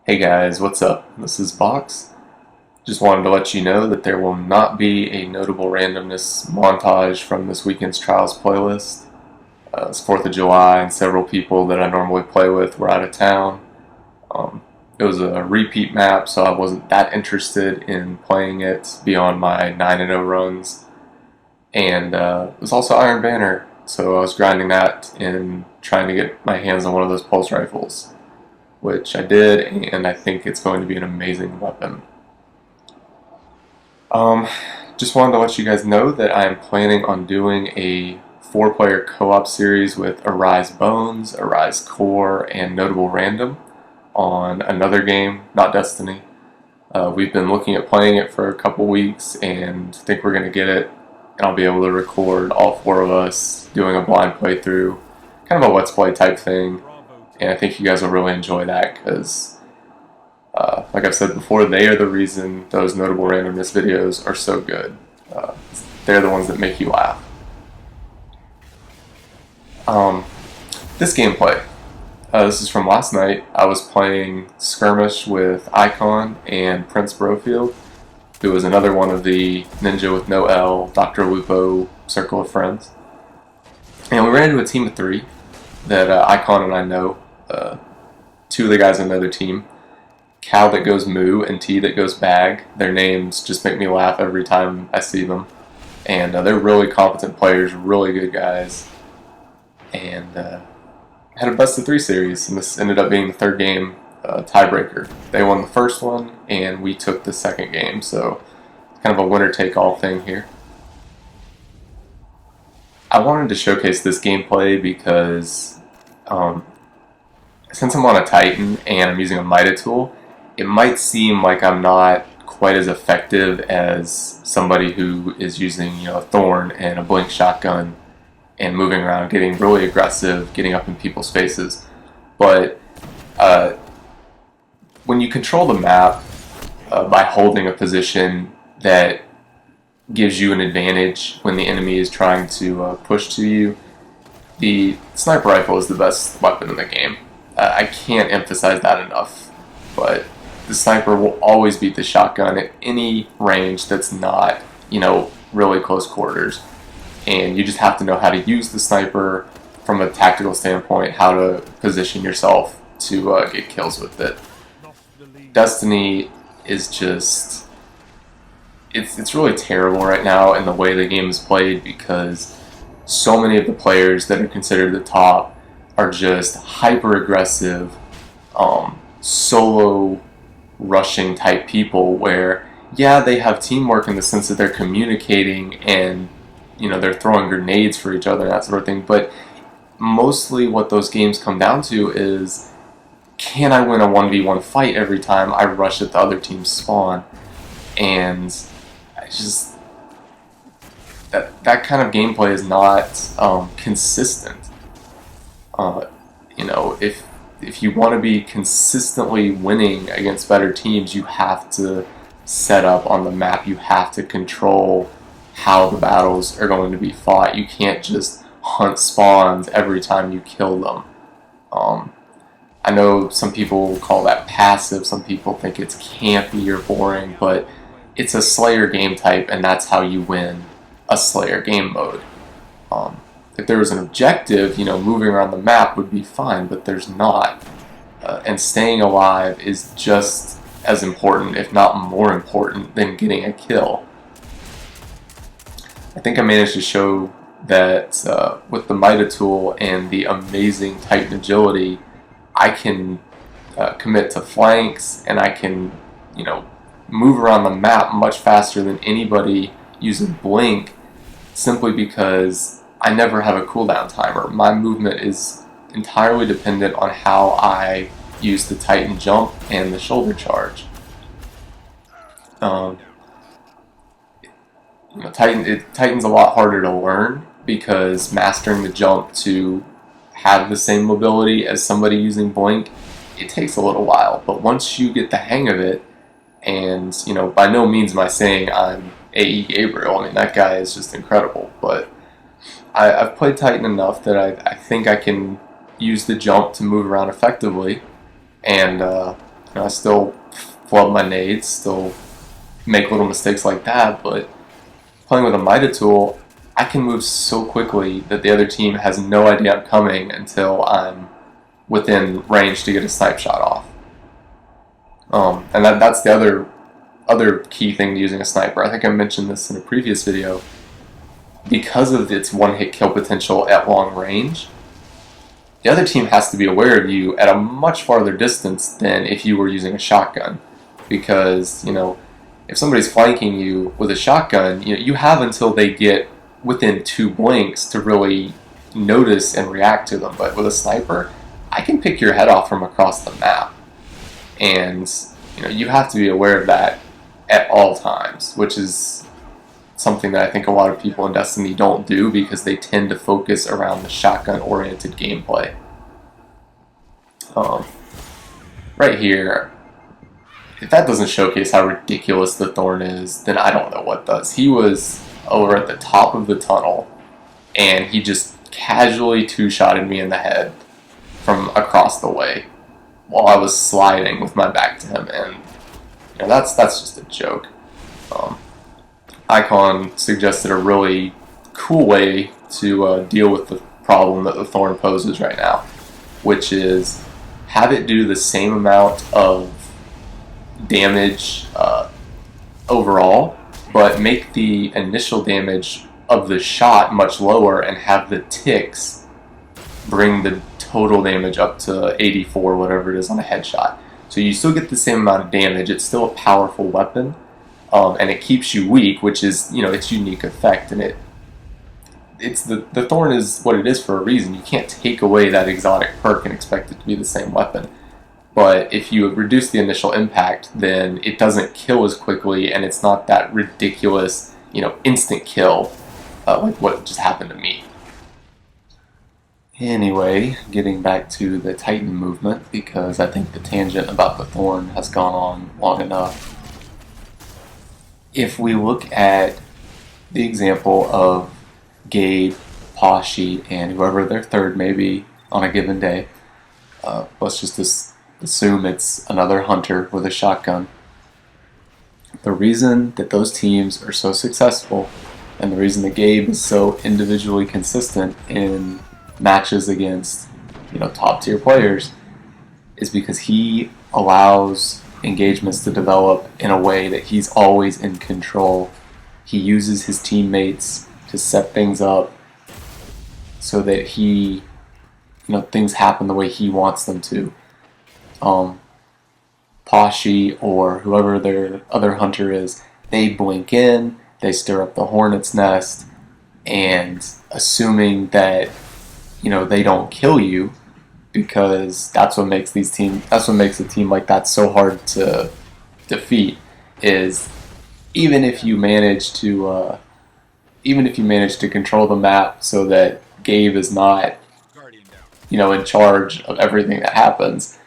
Hey guys, what's up? This is Box. Just wanted to let you know that there will not be a notable randomness montage from this weekend's Trials playlist. It's 4th of July and several people that I normally play with were out of town. It was a repeat map, so I wasn't that interested in playing it beyond my 9-0 runs. And it was also Iron Banner, so I was grinding that and trying to get my hands on one of those pulse rifles, which I did, and I think it's going to be an amazing weapon. Just wanted to let you guys know that I am planning on doing a 4-player co-op series with Arise Bones, Arise Core, and Notable Random on another game, not Destiny. We've been looking at playing it for a couple weeks and think we're going to get it, and I'll be able to record all 4 of us doing a blind playthrough, kind of a let's play type thing. And I think you guys will really enjoy that because, like I've said before, they are the reason those notable randomness videos are so good. They're the ones that make you laugh. This gameplay. This is from last night. I was playing Skirmish with Icon and Prince Brofield, who was another one of the Ninja with no L, Dr. Lupo circle of friends. And we ran into a team of 3 that Icon and I know. 2 of the guys on the other team, Cal that goes moo and T that goes bag. Their names just make me laugh every time I see them, and they're really competent players, really good guys, and had a best of 3 series, and this ended up being the 3rd game tiebreaker. They won the first one and we took the 2nd game, so kind of a winner take all thing here. I wanted to showcase this gameplay because since I'm on a Titan and I'm using a Mida tool, it might seem like I'm not quite as effective as somebody who is using, a Thorn and a Blink shotgun and moving around, getting really aggressive, getting up in people's faces. But when you control the map by holding a position that gives you an advantage when the enemy is trying to push to you, the sniper rifle is the best weapon in the game. I can't emphasize that enough, but the sniper will always beat the shotgun at any range that's not, really close quarters. And you just have to know how to use the sniper from a tactical standpoint, how to position yourself to get kills with it. Destiny is just, it's really terrible right now in the way the game is played because so many of the players that are considered the top are just hyper-aggressive, solo rushing type people where, yeah, they have teamwork in the sense that they're communicating and, they're throwing grenades for each other and that sort of thing, but mostly what those games come down to is, can I win a 1v1 fight every time I rush at the other team's spawn? And I just, that kind of gameplay is not consistent. If you want to be consistently winning against better teams, you have to set up on the map. You have to control how the battles are going to be fought. You can't just hunt spawns every time you kill them. I know some people call that passive. Some people think it's campy or boring, but it's a Slayer game type, and that's how you win a Slayer game mode. If there was an objective, moving around the map would be fine, but there's not. And staying alive is just as important, if not more important, than getting a kill. I think I managed to show that with the Mida tool and the amazing Titan agility, I can commit to flanks, and I can, move around the map much faster than anybody using Blink, simply because I never have a cooldown timer. My movement is entirely dependent on how I use the Titan jump and the shoulder charge. Titan's a lot harder to learn because mastering the jump to have the same mobility as somebody using Blink, it takes a little while. But once you get the hang of it, and by no means am I saying I'm A.E. Gabriel. I mean, that guy is just incredible, but I've played Titan enough that I think I can use the jump to move around effectively, and I still flub my nades, still make little mistakes like that, but playing with a Mida tool, I can move so quickly that the other team has no idea I'm coming until I'm within range to get a snipe shot off. And that's the other key thing to using a sniper. I think I mentioned this in a previous video. Because of its one-hit kill potential at long range, the other team has to be aware of you at a much farther distance than if you were using a shotgun. Because, if somebody's flanking you with a shotgun, you have until they get within 2 blinks to really notice and react to them. But with a sniper, I can pick your head off from across the map. And, you have to be aware of that at all times, which is something that I think a lot of people in Destiny don't do because they tend to focus around the shotgun-oriented gameplay. Right here, if that doesn't showcase how ridiculous the Thorn is, then I don't know what does. He was over at the top of the tunnel, and he just casually two-shotted me in the head from across the way while I was sliding with my back to him, and that's just a joke. Icon suggested a really cool way to deal with the problem that the Thorn poses right now, which is have it do the same amount of damage overall, but make the initial damage of the shot much lower and have the ticks bring the total damage up to 84, whatever it is on a headshot. So you still get the same amount of damage, it's still a powerful weapon, and it keeps you weak, which is, its unique effect, and it's the Thorn is what it is for a reason. You can't take away that exotic perk and expect it to be the same weapon. But if you reduce the initial impact, then it doesn't kill as quickly, and it's not that ridiculous, instant kill like what just happened to me. Anyway, getting back to the Titan movement, because I think the tangent about the Thorn has gone on long enough. If we look at the example of Gabe, Pashi, and whoever their third may be on a given day, let's just assume it's another hunter with a shotgun. The reason that those teams are so successful, and the reason that Gabe is so individually consistent in matches against top tier players, is because he allows engagements to develop in a way that he's always in control. He uses his teammates to set things up so that things happen the way he wants them to. Pashi or whoever their other hunter is, they blink in, they stir up the hornet's nest, and assuming that they don't kill you, because that's what makes a team like that so hard to defeat, is even if you manage to control the map so that Gabe is not in charge of everything that happens,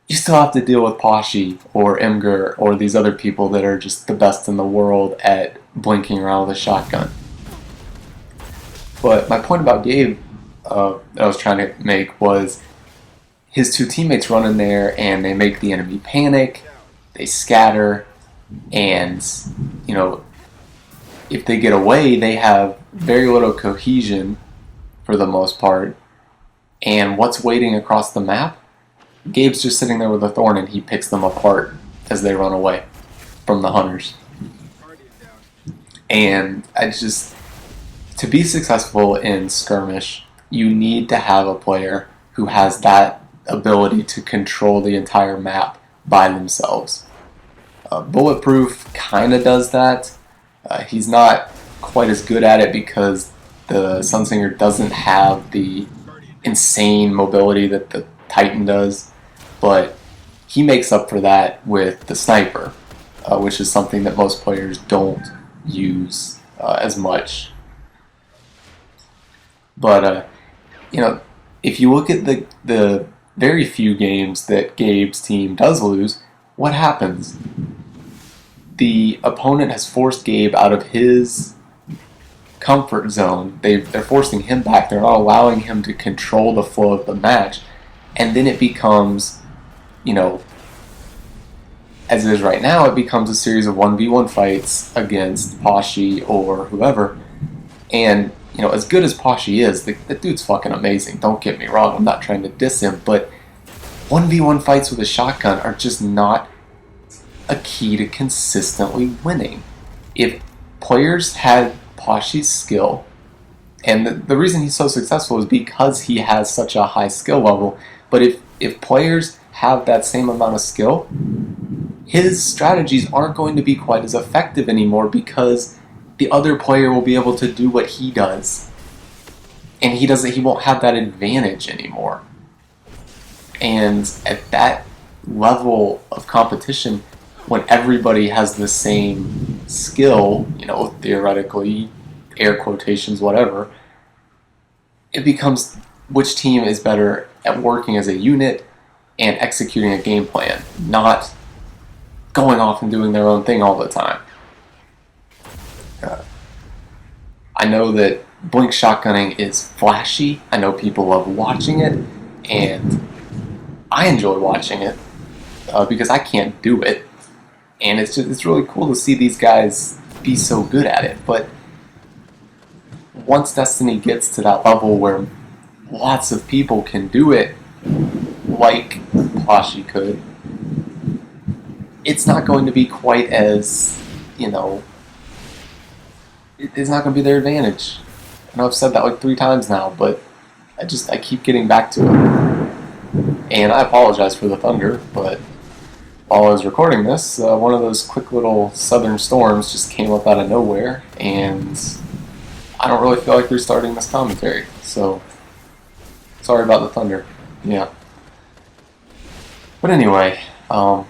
you still have to deal with Pashi or Imgur or these other people that are just the best in the world at blinking around with a shotgun. But my point about Gabe that I was trying to make was his two teammates run in there and they make the enemy panic, they scatter, and if they get away, they have very little cohesion for the most part. And what's waiting across the map? Gabe's just sitting there with a Thorn, and he picks them apart as they run away from the hunters. And to be successful in Skirmish, you need to have a player who has that ability to control the entire map by themselves. Bulletproof kind of does that. He's not quite as good at it because the Sunsinger doesn't have the insane mobility that the Titan does, but he makes up for that with the Sniper, which is something that most players don't use as much. But if you look at the very few games that Gabe's team does lose, what happens? The opponent has forced Gabe out of his comfort zone. They're forcing him back. They're not allowing him to control the flow of the match. And then it becomes, As it is right now, it becomes a series of 1v1 fights against Pashi or whoever. And, you know, as good as Pashi is, the dude's fucking amazing. Don't get me wrong, I'm not trying to diss him, but 1v1 fights with a shotgun are just not a key to consistently winning. If players had Pashi's skill, and the reason he's so successful is because he has such a high skill level, but if players have that same amount of skill, his strategies aren't going to be quite as effective anymore because the other player will be able to do what he does. And he won't have that advantage anymore. And at that level of competition, when everybody has the same skill, you know, theoretically, air quotations, whatever, it becomes which team is better at working as a unit and executing a game plan, not going off and doing their own thing all the time. I know that blink shotgunning is flashy. I know people love watching it, and I enjoy watching it because I can't do it. And it's really cool to see these guys be so good at it. But once Destiny gets to that level where lots of people can do it, like Pashi could, it's not going to be quite as, you know, it's not going to be their advantage. I know I've said that like 3 times now, but I keep getting back to it. And I apologize for the thunder, but while I was recording this, one of those quick little southern storms just came up out of nowhere, and I don't really feel like restarting this commentary, so sorry about the thunder. Yeah. But anyway, you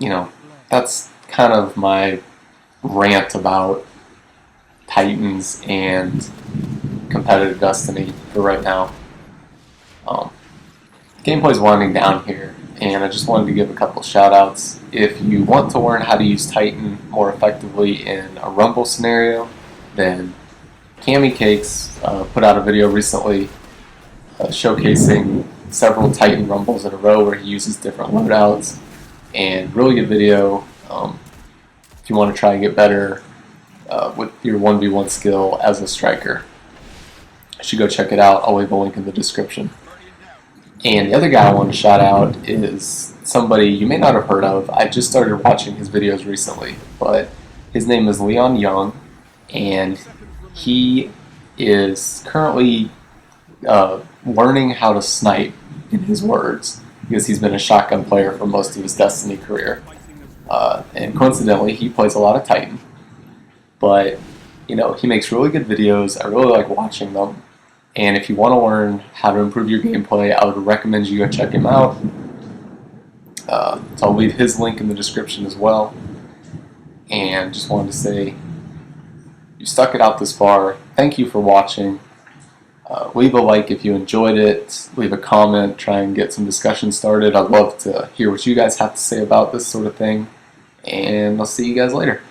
know, that's kind of my rant about Titans and competitive Destiny for right now. Gameplay's winding down here, and I just wanted to give a couple shout outs. If you want to learn how to use Titan more effectively in a Rumble scenario, then Cammy Cakes put out a video recently showcasing several Titan Rumbles in a row where he uses different loadouts, and really good video if you want to try to get better with your 1v1 skill as a striker. You should go check it out. I'll leave a link in the description. And the other guy I want to shout out is somebody you may not have heard of. I just started watching his videos recently, but his name is Leon Young, and he is currently learning how to snipe, in his words, because he's been a shotgun player for most of his Destiny career. And coincidentally, he plays a lot of Titan. But, you know, he makes really good videos. I really like watching them. And if you want to learn how to improve your gameplay, I would recommend you go check him out. So I'll leave his link in the description as well. And just wanted to say, you stuck it out this far. Thank you for watching. Leave a like if you enjoyed it. Leave a comment. Try and get some discussion started. I'd love to hear what you guys have to say about this sort of thing. And I'll see you guys later.